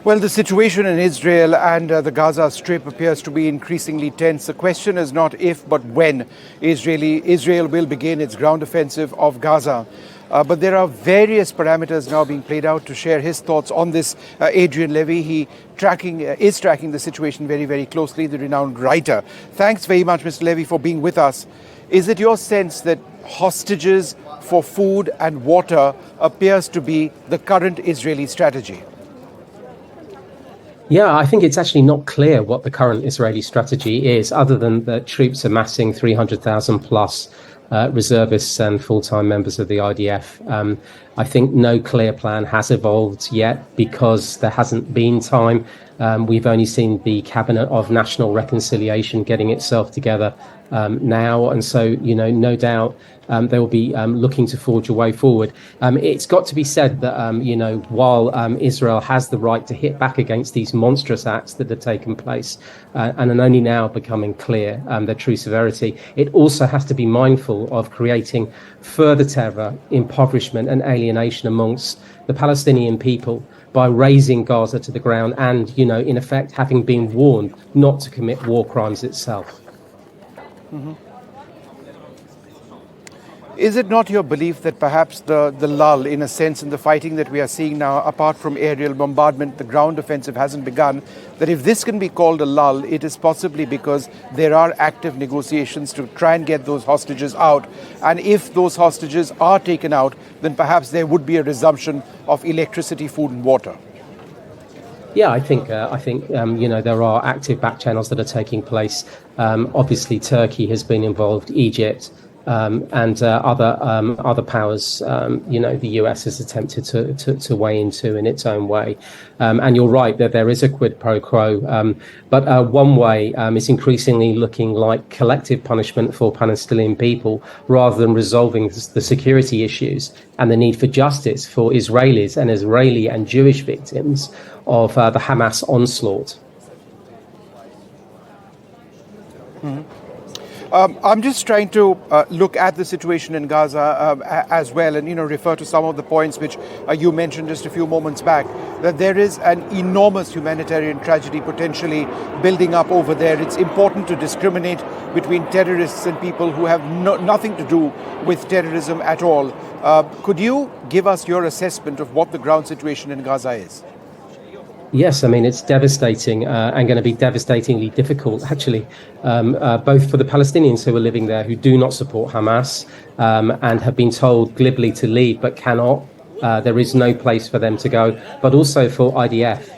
Well, the situation in Israel and the Gaza Strip appears to be increasingly tense. The question is not if, but when Israel will begin its ground offensive of Gaza. But there are various parameters now being played out. To share his thoughts on this, Adrian Levy, he is tracking the situation very, very closely, the renowned writer. Thanks very much, Mr. Levy, for being with us. Is it your sense that hostages for food and water appears to be the current Israeli strategy? Yeah, I think it's actually not clear what the current Israeli strategy is, other than that troops amassing 300,000 plus reservists and full-time members of the IDF. I think no clear plan has evolved yet because there hasn't been time. We've only seen the Cabinet of National Reconciliation getting itself together now. And so, no doubt they will be looking to forge a way forward. It's got to be said that, while Israel has the right to hit back against these monstrous acts that have taken place and are only now becoming clear their true severity, it also has to be mindful of creating further terror, impoverishment and alienation amongst the Palestinian people by razing Gaza to the ground and, in effect, having been warned not to commit war crimes itself. Mm-hmm. Is it not your belief that perhaps the lull, in a sense, in the fighting that we are seeing now, apart from aerial bombardment, the ground offensive hasn't begun, that if this can be called a lull, it is possibly because there are active negotiations to try and get those hostages out. And if those hostages are taken out, then perhaps there would be a resumption of electricity, food and water. Yeah, I think there are active back channels that are taking place. Obviously, Turkey has been involved, Egypt, and other powers. The US has attempted to weigh into in its own way. And you're right that there is a quid pro quo. But one way is increasingly looking like collective punishment for Palestinian people rather than resolving the security issues and the need for justice for Israelis and Israeli and Jewish victims of the Hamas onslaught. Mm-hmm. I'm just trying to look at the situation in Gaza as well and, refer to some of the points which you mentioned just a few moments back, that there is an enormous humanitarian tragedy potentially building up over there. It's important to discriminate between terrorists and people who have nothing to do with terrorism at all. Could you give us your assessment of what the ground situation in Gaza is? Yes, I mean, it's devastating and going to be devastatingly difficult, actually, both for the Palestinians who are living there who do not support Hamas and have been told glibly to leave but cannot. There is no place for them to go, but also for IDF.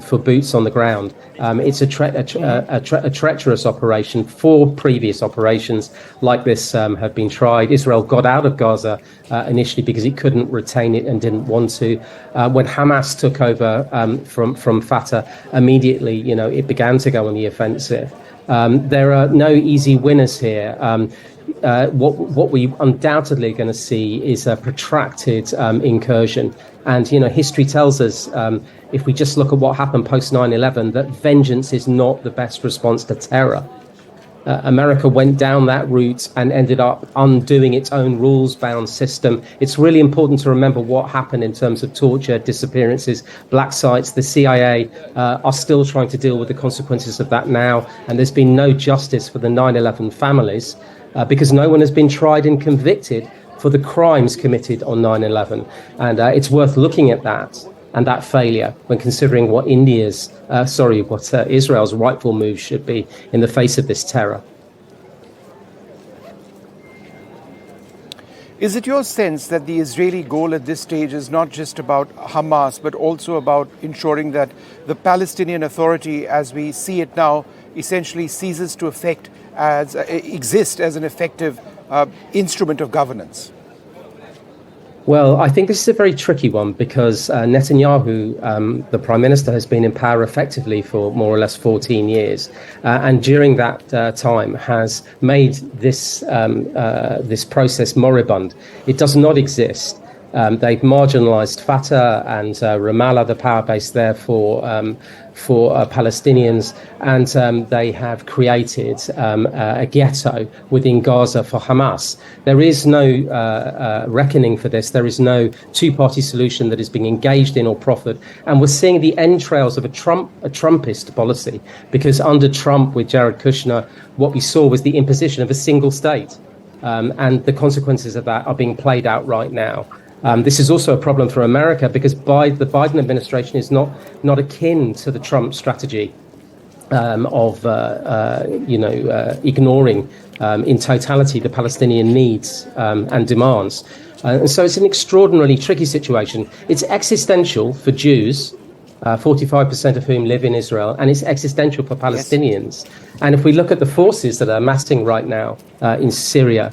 For boots on the ground. It's a treacherous operation. 4 previous operations like this have been tried. Israel got out of Gaza initially because it couldn't retain it and didn't want to. When Hamas took over from Fatah, immediately, it began to go on the offensive. There are no easy winners here. What we undoubtedly are going to see is a protracted incursion. And, history tells us, if we just look at what happened post 9/11, that vengeance is not the best response to terror. America went down that route and ended up undoing its own rules-bound system. It's really important to remember what happened in terms of torture, disappearances, black sites. The CIA are still trying to deal with the consequences of that now. And there's been no justice for the 9/11 families because no one has been tried and convicted for the crimes committed on 9/11. And it's worth looking at that and that failure when considering what Israel's rightful move should be in the face of this terror. Is it your sense that the Israeli goal at this stage is not just about Hamas, but also about ensuring that the Palestinian Authority, as we see it now, essentially ceases to exist as an effective instrument of governance? Well, I think this is a very tricky one because Netanyahu, the prime minister, has been in power effectively for more or less 14 years. And during that time has made this process moribund. It does not exist. They've marginalized Fatah and Ramallah, the power base there for Palestinians, and they have created a ghetto within Gaza for Hamas. There is no reckoning for this. There is no two-party solution that is being engaged in or proffered, and we're seeing the entrails of a Trumpist policy, because under Trump with Jared Kushner, what we saw was the imposition of a single state, and the consequences of that are being played out right now. This is also a problem for America, because the Biden administration is not akin to the Trump strategy of ignoring in totality the Palestinian needs and demands. And so it's an extraordinarily tricky situation. It's existential for Jews, 45% of whom live in Israel, and it's existential for Palestinians. Yes. And if we look at the forces that are massing right now in Syria,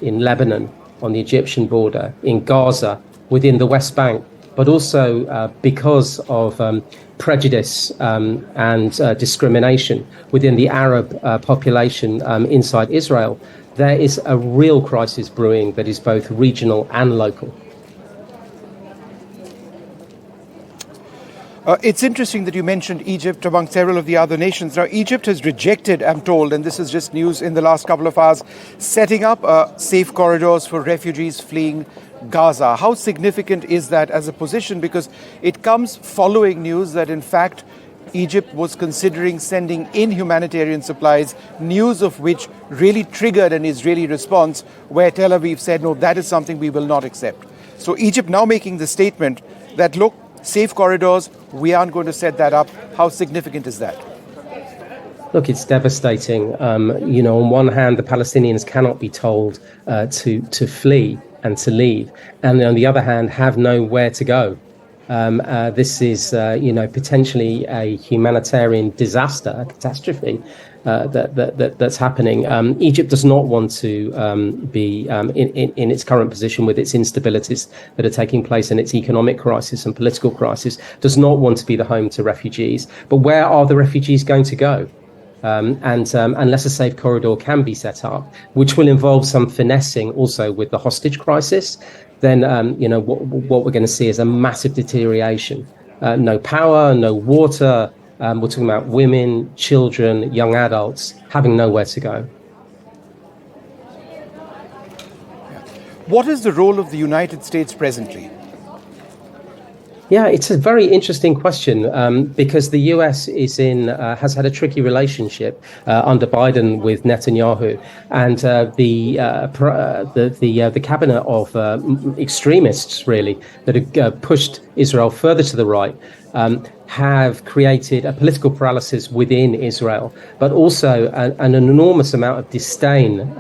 in Lebanon, on the Egyptian border, in Gaza, within the West Bank, but also because of prejudice and discrimination within the Arab population inside Israel, there is a real crisis brewing that is both regional and local. It's interesting that you mentioned Egypt among several of the other nations. Now, Egypt has rejected, I'm told, and this is just news in the last couple of hours, setting up safe corridors for refugees fleeing Gaza. How significant is that as a position? Because it comes following news that, in fact, Egypt was considering sending in humanitarian supplies, news of which really triggered an Israeli response where Tel Aviv said, no, that is something we will not accept. So Egypt now making the statement that, look, safe corridors, we aren't going to set that up. How significant is that? Look, it's devastating. On one hand, the Palestinians cannot be told to flee and to leave, and on the other hand, have nowhere to go. This is, potentially a humanitarian disaster, a catastrophe that's happening. Egypt does not want to be in its current position with its instabilities that are taking place, and its economic crisis and political crisis, does not want to be the home to refugees. But where are the refugees going to go? Unless a safe corridor can be set up, which will involve some finessing also with the hostage crisis, then what we're going to see is a massive deterioration. No power, no water. We're talking about women, children, young adults having nowhere to go. What is the role of the United States presently? Yeah, it's a very interesting question because the US has had a tricky relationship under Biden with Netanyahu, and the cabinet of extremists really that have pushed Israel further to the right have created a political paralysis within Israel, but also an enormous amount of disdain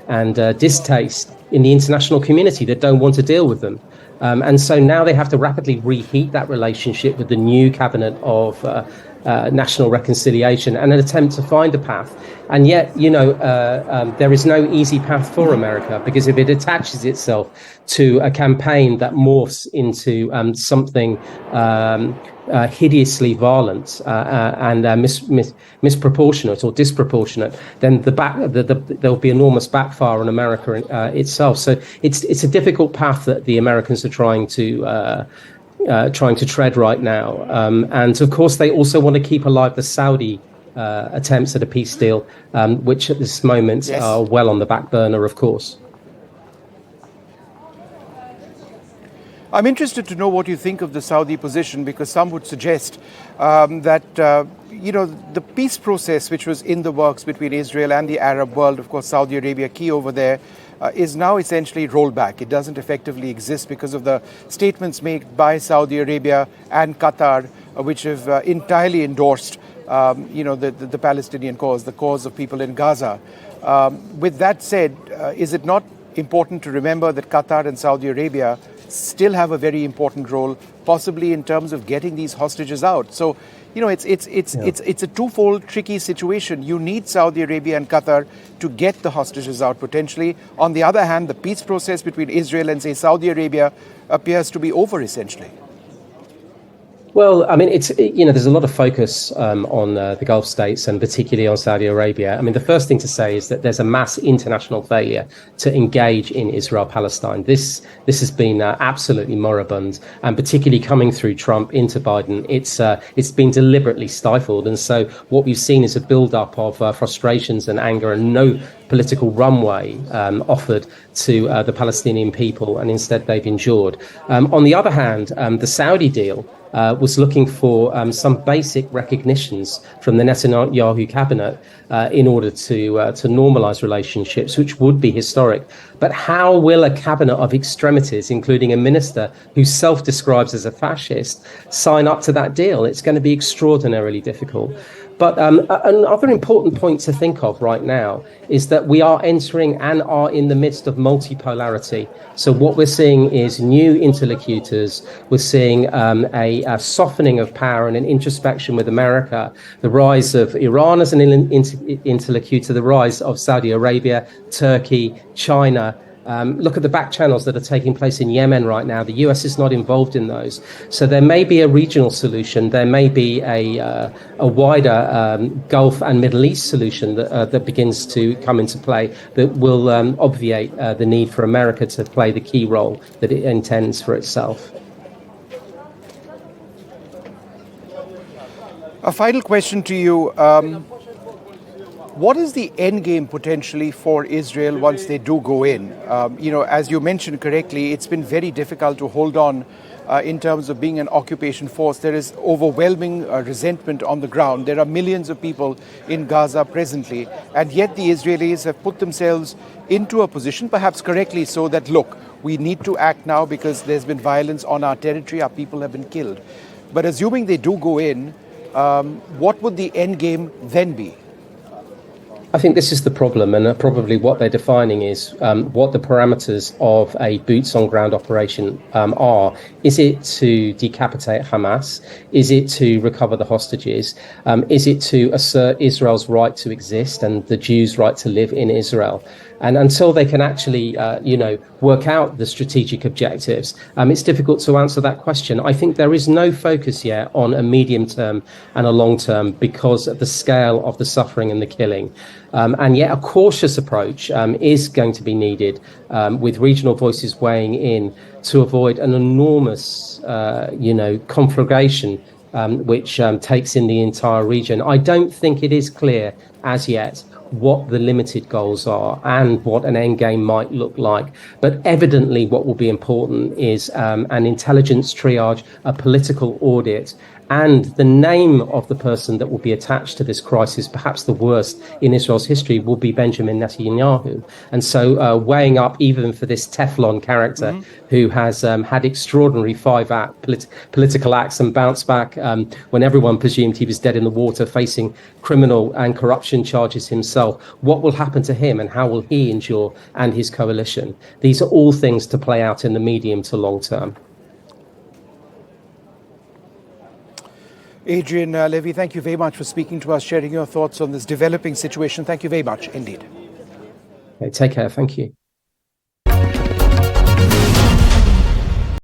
and distaste in the international community that don't want to deal with them. And so now they have to rapidly reheat that relationship with the new cabinet of national reconciliation and an attempt to find a path. And yet, there is no easy path for America, because if it attaches itself to a campaign that morphs into something hideously violent and misproportionate or disproportionate, then there'll be enormous backfire on America itself. So it's a difficult path that the Americans are trying to tread right now. And of course, they also want to keep alive the Saudi attempts at a peace deal, which at this moment are well on the back burner, of course. I'm interested to know what you think of the Saudi position, because some would suggest that, the peace process which was in the works between Israel and the Arab world, of course, Saudi Arabia key over there, is now essentially rolled back. It doesn't effectively exist because of the statements made by Saudi Arabia and Qatar, which have entirely endorsed, the Palestinian cause, the cause of people in Gaza. With that said, is it not important to remember that Qatar and Saudi Arabia still have a very important role, possibly in terms of getting these hostages out? So, it's a twofold tricky situation. You need Saudi Arabia and Qatar to get the hostages out potentially. On the other hand, the peace process between Israel and, say, Saudi Arabia appears to be over essentially. Well, I mean, there's a lot of focus on the Gulf states and particularly on Saudi Arabia. I mean, the first thing to say is that there's a mass international failure to engage in Israel-Palestine. This has been absolutely moribund, and particularly coming through Trump into Biden, it's been deliberately stifled. And so what we've seen is a build-up of frustrations and anger, and no political runway offered to the Palestinian people, and instead they've endured. On the other hand, the Saudi deal was looking for some basic recognitions from the Netanyahu cabinet in order to normalize relationships, which would be historic. But how will a cabinet of extremities, including a minister who self-describes as a fascist, sign up to that deal? It's going to be extraordinarily difficult. But another important point to think of right now is that we are entering and are in the midst of multipolarity. So what we're seeing is new interlocutors. We're seeing a softening of power and an introspection with America, the rise of Iran as an interlocutor, the rise of Saudi Arabia, Turkey, China. Look at the back channels that are taking place in Yemen right now. The US is not involved in those. So there may be a regional solution. There may be a wider Gulf and Middle East solution that begins to come into play that will obviate the need for America to play the key role that it intends for itself. A final question to you. What is the end game potentially for Israel once they do go in? As you mentioned correctly, it's been very difficult to hold on in terms of being an occupation force. There is overwhelming resentment on the ground. There are millions of people in Gaza presently, and yet the Israelis have put themselves into a position, perhaps correctly so, that, look, we need to act now because there's been violence on our territory, our people have been killed. But assuming they do go in, what would the end game then be? I think this is the problem, and probably what they're defining is what the parameters of a boots-on-ground operation are. Is it to decapitate Hamas? Is it to recover the hostages? Is it to assert Israel's right to exist and the Jews' right to live in Israel? And until they can actually, work out the strategic objectives, it's difficult to answer that question. I think there is no focus yet on a medium term and a long term because of the scale of the suffering and the killing. And yet a cautious approach is going to be needed with regional voices weighing in to avoid an enormous, conflagration which takes in the entire region. I don't think it is clear as yet what the limited goals are and what an end game might look like. But evidently what will be important is an intelligence triage, a political audit, and the name of the person that will be attached to this crisis, perhaps the worst in Israel's history, will be Benjamin Netanyahu. And so weighing up even for this Teflon character who has had extraordinary five-act political acts and bounced back when everyone presumed he was dead in the water, facing criminal and corruption charges himself. What will happen to him and how will he endure, and his coalition? These are all things to play out in the medium to long term. Adrian Levy, thank you very much for speaking to us, sharing your thoughts on this developing situation. Thank you very much indeed. Okay, take care. Thank you.